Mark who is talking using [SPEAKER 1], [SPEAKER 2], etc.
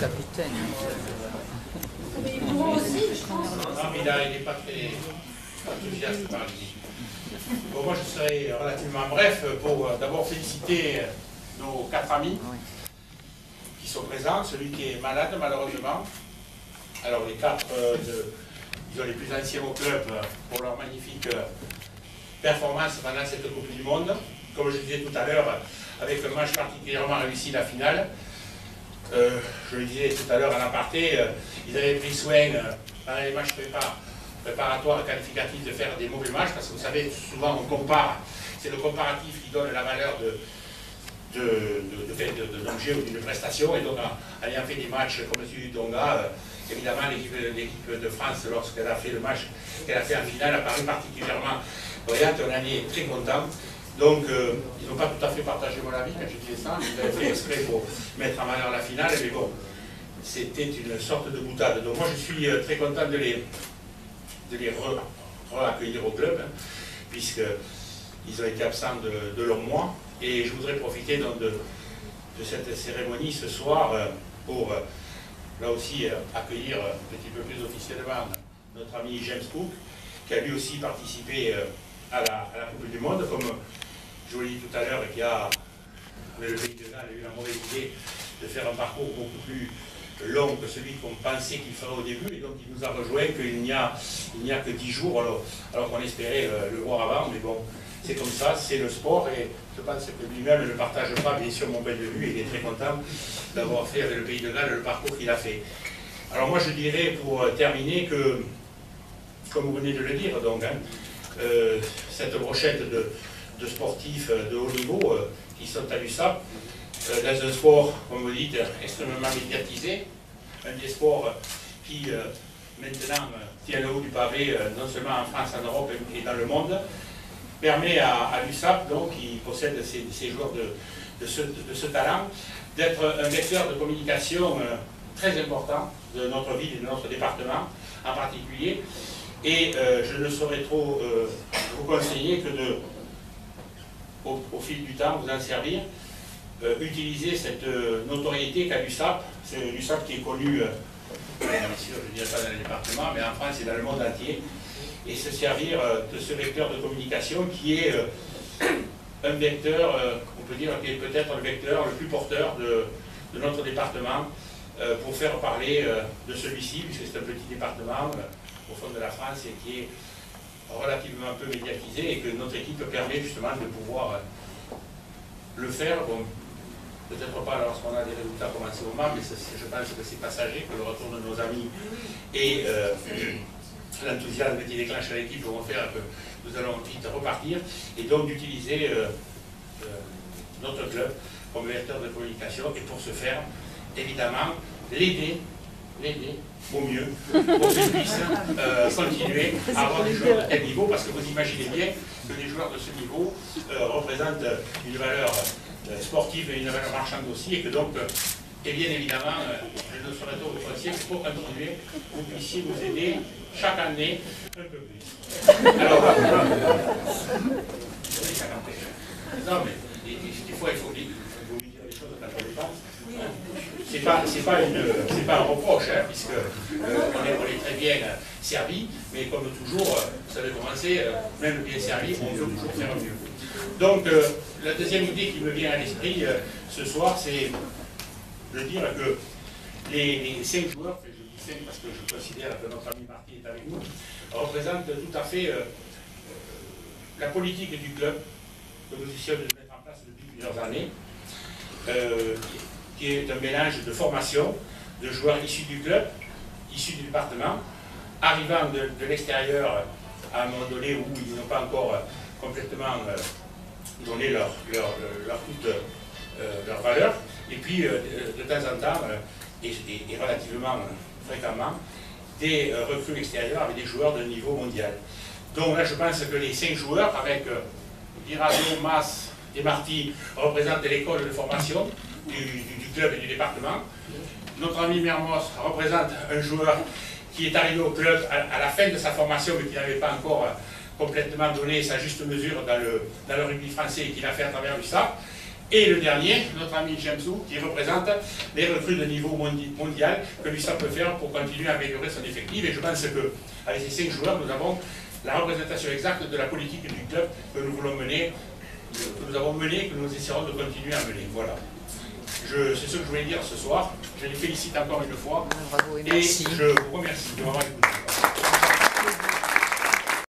[SPEAKER 1] capitaine.
[SPEAKER 2] Moi aussi, je pense.
[SPEAKER 3] Non, mais il n'est pas très enthousiaste par ici. Bon, moi, je serai relativement bref pour d'abord féliciter nos 4 amis qui sont présents. Celui qui est malade, malheureusement. Alors, les 4, disons, les plus anciens au club pour leur magnifique performance pendant cette Coupe du Monde. Comme je disais tout à l'heure, avec un match particulièrement réussi, la finale. Je le disais tout à l'heure en aparté, ils avaient pris soin dans les matchs préparatoires et qualificatifs de faire des mauvais matchs, parce que vous savez, souvent on compare, c'est le comparatif qui donne la valeur de l'objet ou d'une prestation, et donc en ayant fait des matchs comme celui du Tonga, évidemment l'équipe de France, lorsqu'elle a fait le match qu'elle a fait en finale, a paru particulièrement brillante, on en est très content. Donc, ils n'ont pas tout à fait partagé mon avis quand je disais ça, ils avaient fait exprès pour mettre en valeur la finale, mais bon, c'était une sorte de boutade. Donc moi, je suis très content de les re-accueillir au club, hein, puisqu'ils ont été absents de longs mois, et je voudrais profiter donc de cette cérémonie ce soir pour, là aussi, accueillir un petit peu plus officiellement notre ami James Cook, qui a lui aussi participé à la Coupe du Monde, comme je vous l'ai dit tout à l'heure, qui a, avec le pays de Galles, eu la mauvaise idée de faire un parcours beaucoup plus long que celui qu'on pensait qu'il ferait au début, et donc il nous a rejoint qu'il n'y a que 10 jours, alors qu'on espérait le voir avant, mais bon, c'est comme ça, c'est le sport, et je pense que lui-même ne partage pas, bien sûr, mon point de vue, et il est très content d'avoir fait avec le pays de Galles le parcours qu'il a fait. Alors moi, je dirais, pour terminer, que, comme vous venez de le dire, donc, hein, cette brochette de sportifs de haut niveau qui sont à l'USAP, dans un sport, comme vous dites, extrêmement médiatisé, un des sports qui maintenant tient le haut du pavé, non seulement en France, en Europe et dans le monde, permet à l'USAP, donc, qui possède ces joueurs de ce talent, d'être un vecteur de communication très important de notre ville et de notre département en particulier. Et je ne saurais trop vous conseiller que au fil du temps, vous en servir, utiliser cette notoriété qu'a l'USAP. C'est l'USAP qui est connu, bien sûr, je ne dirais pas dans le département, mais en France et dans le monde entier, et se servir de ce vecteur de communication qui est un vecteur, on peut dire, qui est peut-être le vecteur le plus porteur de notre département pour faire parler de celui-ci, puisque c'est un petit département au fond de la France et qui est relativement peu médiatisé, et que notre équipe permet justement de pouvoir le faire. Bon, peut-être pas lorsqu'on a des résultats comme en ce moment, mais je pense que c'est passager, que le retour de nos amis et l'enthousiasme qui déclenche à l'équipe vont faire que nous allons vite repartir, et donc d'utiliser notre club comme vecteur de communication, et pour ce faire, évidemment, l'aider au mieux pour qu'il puisse continuer à avoir des joueurs de tel niveau, parce que vous imaginez bien que des joueurs de ce niveau représentent une valeur sportive et une valeur marchande aussi, et que donc, et bien évidemment, je ne saurais trop vous conseiller que pour continuer, vous puissiez nous aider chaque année un peu plus. Alors, non, mais des fois, il faut dire les choses quand on les pense. C'est pas un reproche, hein, puisque on est très bien servi, mais comme toujours, vous savez comment c'est, même bien servi, on veut toujours faire mieux. Donc, la deuxième idée qui me vient à l'esprit ce soir, c'est de dire que les 5 joueurs, je dis 5 parce que je considère que notre ami Marty est avec nous, représentent tout à fait la politique du club que nous essayons de mettre en place depuis plusieurs années, qui est un mélange de formation, de joueurs issus du club, issus du département, arrivant de l'extérieur à un moment donné où ils n'ont pas encore complètement donné leur valeur, et puis de temps en temps, et relativement fréquemment, des recrues extérieures avec des joueurs de niveau mondial. Donc là, je pense que les 5 joueurs, avec Virado, Mas et Marty, représentent l'école de formation du club et du département. Notre ami Mermos représente un joueur qui est arrivé au club à la fin de sa formation, mais qui n'avait pas encore complètement donné sa juste mesure dans le rugby français, et qui l'a fait à travers l'USAP. Et le dernier, notre ami Jamsou, qui représente les recrues de niveau mondial que l'USAP peut faire pour continuer à améliorer son effectif. Et je pense qu'avec ces 5 joueurs, nous avons la représentation exacte de la politique du club que nous voulons mener, que nous avons menée et que nous essaierons de continuer à mener. Voilà. C'est ce que je voulais dire ce soir. Je les félicite encore une fois.
[SPEAKER 1] Bravo et
[SPEAKER 3] je vous remercie de m'avoir écouté.